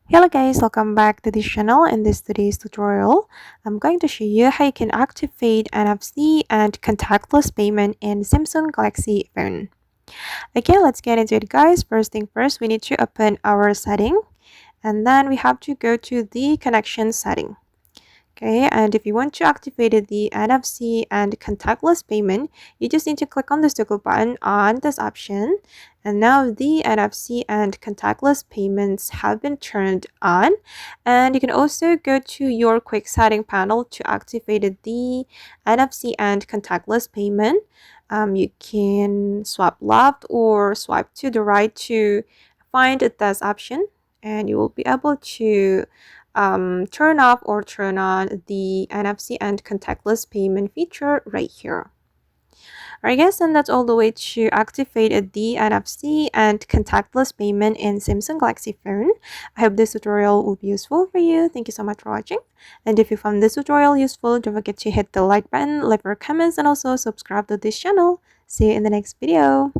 Hello guys, welcome back to this channel. In this today's tutorial, I'm going to show you how you can activate NFC and contactless payment in Samsung Galaxy phone. Okay, let's get into it guys. First thing first, we need to open our setting and then we have to go to the connection setting. Okay, and if you want to activate the NFC and contactless payment, you just need to click on this toggle button on this option. And now the NFC and contactless payments have been turned on. And you can also go to your quick setting panel to activate the NFC and contactless payment. You can swipe left or swipe to the right to find this option, and you will be able to turn off or turn on the NFC and contactless payment feature right here. Alright guys, and that's all the way to activate the NFC and contactless payment in Samsung Galaxy phone. I hope this tutorial will be useful for you. Thank you so much for watching. And if you found this tutorial useful, don't forget to hit the like button, leave your comments, and also subscribe to this channel. See you in the next video.